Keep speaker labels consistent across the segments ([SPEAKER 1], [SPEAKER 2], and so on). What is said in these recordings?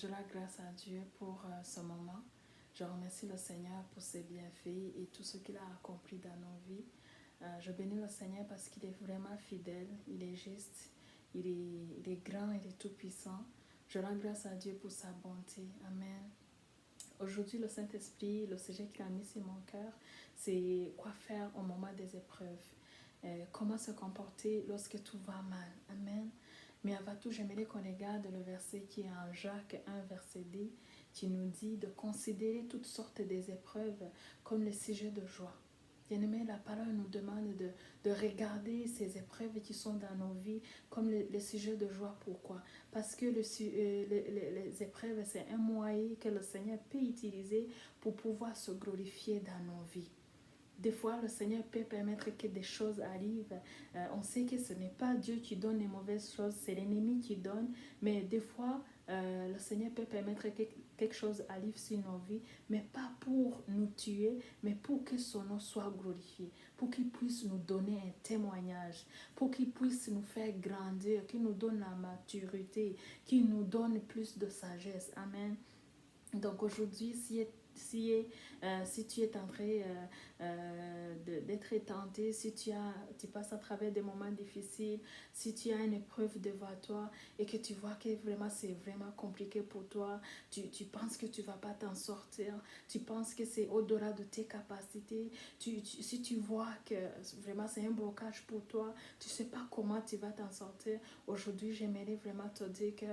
[SPEAKER 1] Je rends grâce à Dieu pour ce moment. Je remercie le Seigneur pour ses bienfaits et tout ce qu'il a accompli dans nos vies. Je bénis le Seigneur parce qu'il est vraiment fidèle, il est juste, il est grand, il est tout puissant. Je rends grâce à Dieu pour sa bonté. Amen. Aujourd'hui, le Saint-Esprit, le sujet qu'il a mis sur mon cœur, c'est quoi faire au moment des épreuves. Comment se comporter lorsque tout va mal. Amen. Mais avant tout, j'aimerais qu'on regarde le verset qui est en Jacques 1, verset 10, qui nous dit de considérer toutes sortes des épreuves comme le sujet de joie. Bien-aimé, la parole nous demande de regarder ces épreuves qui sont dans nos vies comme le sujet de joie. Pourquoi? Parce que les épreuves, c'est un moyen que le Seigneur peut utiliser pour pouvoir se glorifier dans nos vies. Des fois, le Seigneur peut permettre que des choses arrivent. On sait que ce n'est pas Dieu qui donne les mauvaises choses, c'est l'ennemi qui donne. Mais des fois, le Seigneur peut permettre que quelque chose arrive sur nos vies, mais pas pour nous tuer, mais pour que son nom soit glorifié, pour qu'il puisse nous donner un témoignage, pour qu'il puisse nous faire grandir, qu'il nous donne la maturité, qu'il nous donne plus de sagesse. Amen. Donc aujourd'hui, si tu es en train d'être tenté, si tu passes à travers des moments difficiles, si tu as une épreuve devant toi et que tu vois que vraiment c'est vraiment compliqué pour toi, tu penses que tu ne vas pas t'en sortir, tu penses que c'est au-delà de tes capacités, si tu vois que vraiment c'est un blocage pour toi, tu ne sais pas comment tu vas t'en sortir, aujourd'hui j'aimerais vraiment te dire que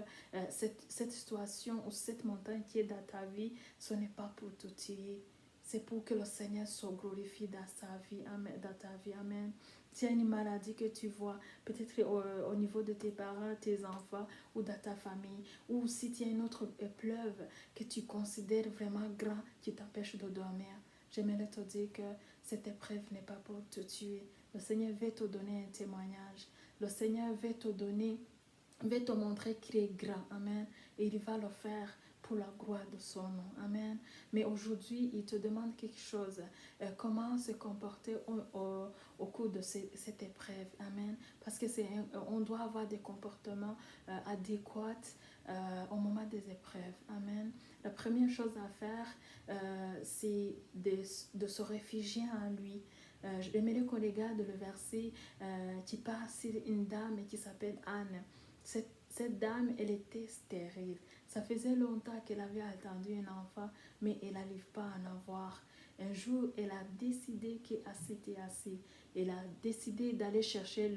[SPEAKER 1] cette situation ou cette montagne qui est dans ta vie, ce n'est pas pour te tuer. C'est pour que le Seigneur soit glorifié dans sa vie, amen, dans ta vie. Amen. S'il y a une maladie que tu vois, peut-être au niveau de tes parents, tes enfants ou dans ta famille, ou si tu as une autre épreuve que tu considères vraiment grand qui t'empêche de dormir, j'aimerais te dire que cette épreuve n'est pas pour te tuer. Le Seigneur veut te donner un témoignage. Le Seigneur veut te montrer qu'il est grand. Amen. Et il va le faire pour la gloire de son nom. Amen. Mais aujourd'hui, il te demande quelque chose. Comment se comporter au cours de cette épreuve. Amen. Parce que on doit avoir des comportements adéquats au moment des épreuves. Amen. La première chose à faire, c'est de se réfugier en lui. J'aimerais qu'on regarde le verset qui parle sur une dame qui s'appelle Anne. Cette dame, elle était stérile. Ça faisait longtemps qu'elle avait attendu un enfant, mais elle n'arrive pas à en avoir. Un jour, elle a décidé que c'était assez. Elle a décidé d'aller chercher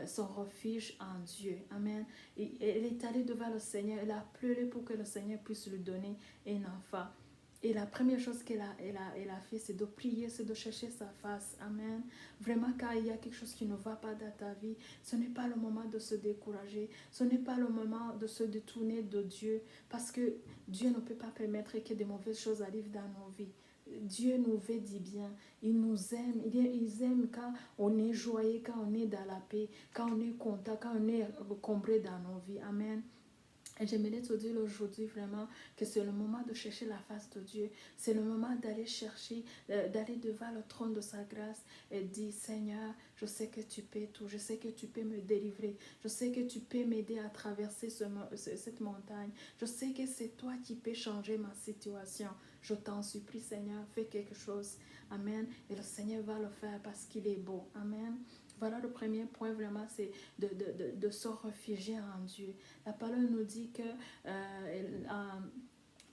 [SPEAKER 1] son refuge en Dieu. Amen. Et elle est allée devant le Seigneur. Elle a pleuré pour que le Seigneur puisse lui donner un enfant. Et la première chose qu'elle a fait, c'est de prier, c'est de chercher sa face. Amen. Vraiment, quand il y a quelque chose qui ne va pas dans ta vie, ce n'est pas le moment de se décourager. Ce n'est pas le moment de se détourner de Dieu. Parce que Dieu ne peut pas permettre que de mauvaises choses arrivent dans nos vies. Dieu nous veut du bien. Il nous aime. Il aime quand on est joyeux, quand on est dans la paix, quand on est content, quand on est comblé dans nos vies. Amen. Et j'aimerais te dire aujourd'hui vraiment que c'est le moment de chercher la face de Dieu. C'est le moment d'aller chercher, d'aller devant le trône de sa grâce et dire, Seigneur, je sais que tu peux tout. Je sais que tu peux me délivrer. Je sais que tu peux m'aider à traverser cette montagne. Je sais que c'est toi qui peux changer ma situation. Je t'en supplie, Seigneur, fais quelque chose. Amen. Et le Seigneur va le faire parce qu'il est beau. Amen. Voilà le premier point vraiment, c'est de se réfugier en Dieu. La parole nous dit que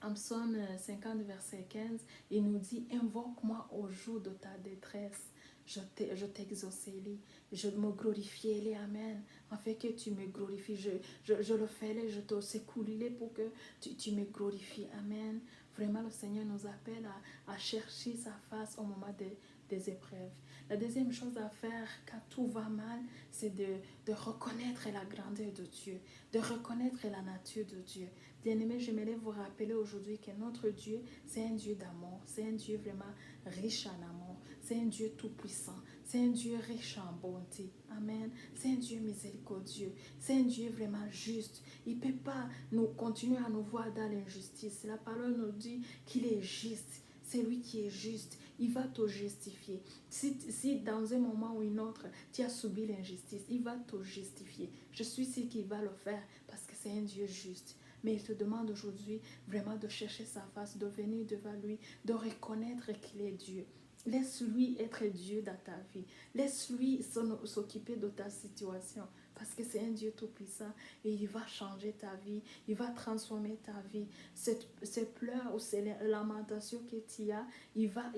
[SPEAKER 1] en Psaume 50, verset 15, il nous dit, invoque-moi au jour de ta détresse. Je t'exaucerai, je me glorifierai, amen, afin que tu me glorifies. Je le ferai, je te secouerai pour que tu me glorifies, amen. Vraiment, le Seigneur nous appelle à chercher sa face au moment des épreuves. La deuxième chose à faire quand tout va mal, c'est de reconnaître la grandeur de Dieu, de reconnaître la nature de Dieu. Bien-aimés, j'aimerais vous rappeler aujourd'hui que notre Dieu, c'est un Dieu d'amour, c'est un Dieu vraiment riche en amour, c'est un Dieu tout-puissant, c'est un Dieu riche en bonté. Amen. C'est un Dieu miséricordieux, c'est un Dieu vraiment juste. Il ne peut pas nous continuer à nous voir dans l'injustice. La parole nous dit qu'il est juste. C'est lui qui est juste. Il va te justifier. Si dans un moment ou un autre, tu as subi l'injustice, il va te justifier. Je suis sûre qu'il va le faire parce que c'est un Dieu juste. mais il te demande aujourd'hui vraiment de chercher sa face, de venir devant lui, de reconnaître qu'il est Dieu. Laisse-lui être Dieu dans ta vie. Laisse-lui s'occuper de ta situation. Parce que c'est un Dieu tout-puissant et il va changer ta vie. Il va transformer ta vie. Ces pleurs ou ces lamentations que tu as, il va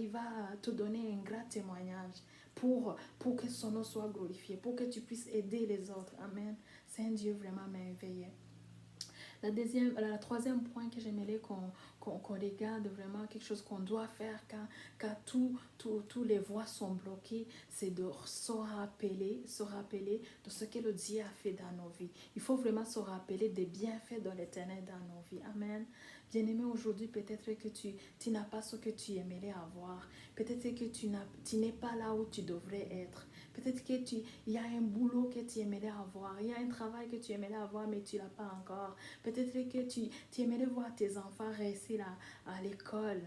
[SPEAKER 1] te donner un grand témoignage pour que son nom soit glorifié, pour que tu puisses aider les autres. Amen. C'est un Dieu vraiment merveilleux. La troisième point que j'aimerais qu'on regarde vraiment, quelque chose qu'on doit faire quand tous les voies sont bloquées, c'est de se rappeler de ce que le Dieu a fait dans nos vies. Il faut vraiment se rappeler des bienfaits de l'Éternel dans nos vies. Amen. Bien-aimé, aujourd'hui, peut-être que tu n'as pas ce que tu aimerais avoir. Peut-être que tu n'es pas là où tu devrais être. Peut-être qu'il y a un boulot que tu aimerais avoir. Il y a un travail que tu aimerais avoir, mais tu ne l'as pas encore. Peut-être que tu aimerais voir tes enfants réussir à l'école,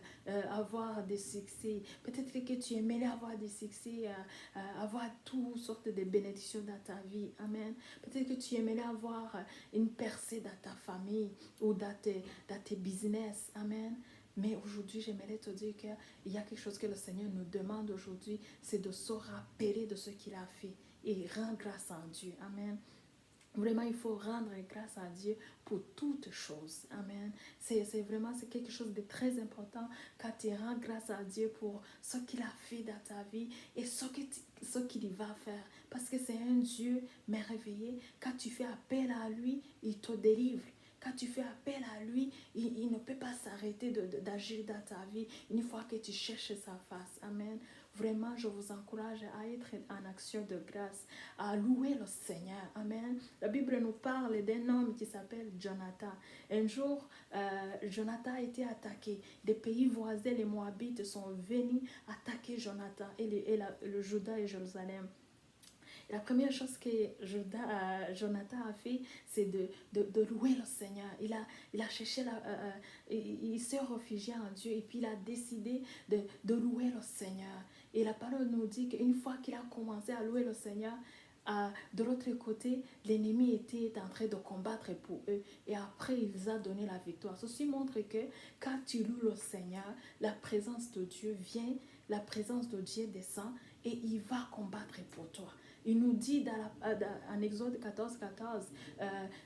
[SPEAKER 1] avoir des succès. Peut-être que tu aimerais avoir des succès, avoir toutes sortes de bénédictions dans ta vie. Amen. Peut-être que tu aimerais avoir une percée dans ta famille ou dans tes business. Amen. Mais aujourd'hui, j'aimerais te dire qu'il y a quelque chose que le Seigneur nous demande aujourd'hui, c'est de se rappeler de ce qu'il a fait et rendre grâce à Dieu. Amen. Vraiment, il faut rendre grâce à Dieu pour toutes choses. Amen. C'est quelque chose de très important quand tu rends grâce à Dieu pour ce qu'il a fait dans ta vie et ce qu'il va faire. Parce que c'est un Dieu merveilleux. Quand tu fais appel à lui, il te délivre. Quand tu fais appel à lui, il ne peut pas s'arrêter d'agir dans ta vie une fois que tu cherches sa face. Amen. Vraiment, je vous encourage à être en action de grâce, à louer le Seigneur. Amen. La Bible nous parle d'un homme qui s'appelle Jonathan. Un jour, Jonathan a été attaqué. Des pays voisins, les Moabites, sont venus attaquer Jonathan et le Juda et Jérusalem. La première chose que Jonathan a fait, c'est de louer le Seigneur. Il a cherché, il s'est réfugié en Dieu et puis il a décidé de louer le Seigneur. Et la parole nous dit qu'une fois qu'il a commencé à louer le Seigneur, de l'autre côté, l'ennemi était en train de combattre pour eux. Et après, il les a donné la victoire. Ceci montre que quand tu loues le Seigneur, la présence de Dieu vient, la présence de Dieu descend et il va combattre pour toi. Il nous dit en Exode 14,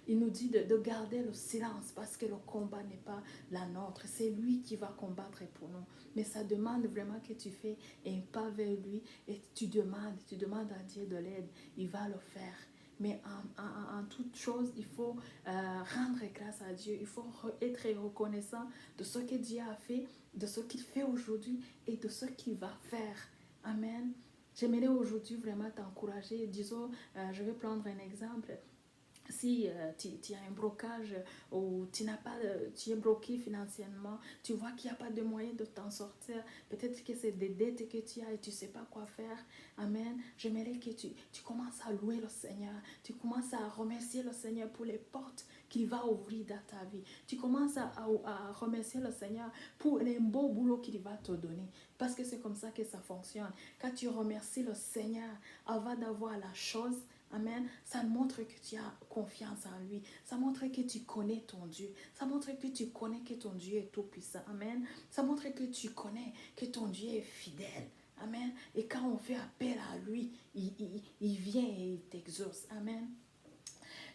[SPEAKER 1] il nous dit de garder le silence parce que le combat n'est pas la nôtre. C'est lui qui va combattre pour nous. Mais ça demande vraiment que tu fais un pas vers lui et tu demandes à Dieu de l'aide. Il va le faire. Mais en toute chose, il faut rendre grâce à Dieu. Il faut être reconnaissant de ce que Dieu a fait, de ce qu'il fait aujourd'hui et de ce qu'il va faire. Amen. J'aimerais aujourd'hui vraiment t'encourager. Disons, je vais prendre un exemple. Si tu as un blocage ou tu es bloqué financièrement, tu vois qu'il n'y a pas de moyen de t'en sortir, peut-être que c'est des dettes que tu as et tu ne sais pas quoi faire. Amen. J'aimerais que tu commences à louer le Seigneur. Tu commences à remercier le Seigneur pour les portes qu'il va ouvrir dans ta vie. Tu commences à remercier le Seigneur pour les beaux boulots qu'il va te donner. Parce que c'est comme ça que ça fonctionne. Quand tu remercies le Seigneur avant d'avoir la chose, amen, ça montre que tu as confiance en lui. Ça montre que tu connais ton Dieu. Ça montre que tu connais que ton Dieu est tout puissant. Amen. Ça montre que tu connais que ton Dieu est fidèle. Amen. Et quand on fait appel à lui, il vient et il t'exauce. Amen.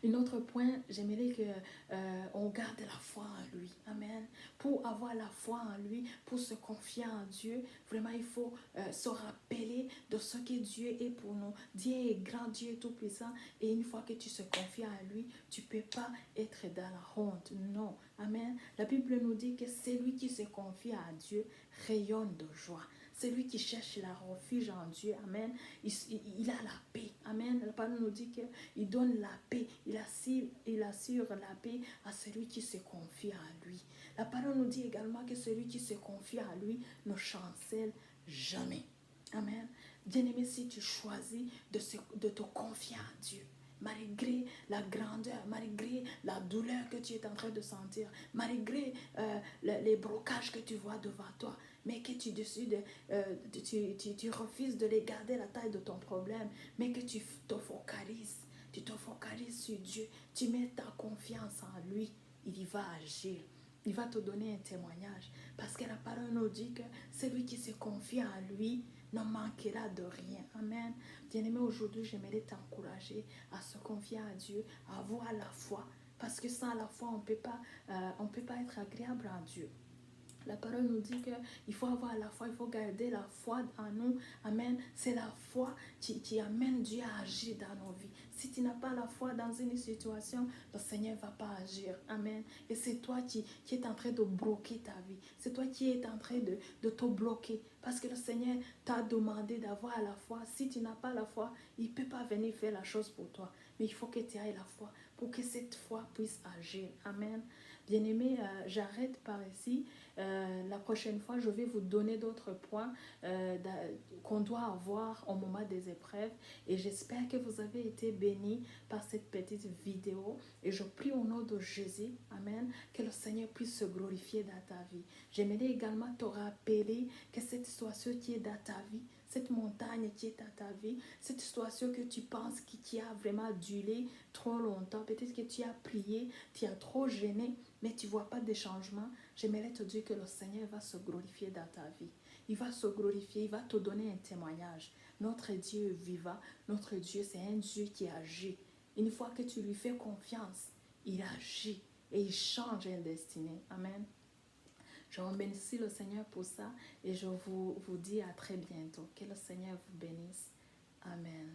[SPEAKER 1] Un autre point, j'aimerais qu'on garde la foi en lui. Amen. Pour avoir la foi en lui, pour se confier en Dieu, vraiment il faut se rappeler de ce que Dieu est pour nous. Dieu est grand, Dieu est tout puissant. Et une fois que tu se confies à lui, tu ne peux pas être dans la honte. Non. Amen. La Bible nous dit que celui qui se confie à Dieu rayonne de joie. Celui qui cherche la refuge en Dieu, amen, il a la paix. Amen. La parole nous dit qu'il donne la paix. Il assure la paix à celui qui se confie à lui. La parole nous dit également que celui qui se confie à lui ne chancelle jamais. Amen. Bien-aimé, si tu choisis de te confier à Dieu, malgré la grandeur, malgré la douleur que tu es en train de sentir, malgré les blocages que tu vois devant toi, mais que tu décides, tu refuses de regarder la taille de ton problème, mais que tu te focalises sur Dieu, tu mets ta confiance en lui, il y va agir. Il va te donner un témoignage. Parce que la parole nous dit que celui qui se confie en lui ne manquera de rien. Amen. Bien-aimé, aujourd'hui, j'aimerais t'encourager à se confier à Dieu, à avoir la foi. Parce que sans la foi, on ne peut pas être agréable à Dieu. La parole nous dit qu'il faut avoir la foi, il faut garder la foi en nous. Amen. C'est la foi qui amène Dieu à agir dans nos vies. Si tu n'as pas la foi dans une situation, le Seigneur ne va pas agir. Amen. Et c'est toi qui es en train de bloquer ta vie. C'est toi qui es en train de te bloquer. Parce que le Seigneur t'a demandé d'avoir la foi. Si tu n'as pas la foi, il ne peut pas venir faire la chose pour toi. Mais il faut que tu aies la foi pour que cette foi puisse agir. Amen. Bien-aimés, j'arrête par ici. La prochaine fois, je vais vous donner d'autres points qu'on doit avoir au moment des épreuves. Et j'espère que vous avez été bénis par cette petite vidéo. Et je prie au nom de Jésus, amen, que le Seigneur puisse se glorifier dans ta vie. J'aimerais également te rappeler que cette situation qui est dans ta vie, cette montagne qui est dans ta vie, cette situation que tu penses qui a vraiment duré trop longtemps, peut-être que tu as prié, tu as trop gêné, mais tu ne vois pas de changement, j'aimerais te dire que le Seigneur va se glorifier dans ta vie. Il va se glorifier, il va te donner un témoignage. Notre Dieu est vivant, notre Dieu c'est un Dieu qui agit. Une fois que tu lui fais confiance, il agit et il change un destinée. Amen. Je remercie le Seigneur pour ça et je vous dis à très bientôt. Que le Seigneur vous bénisse. Amen.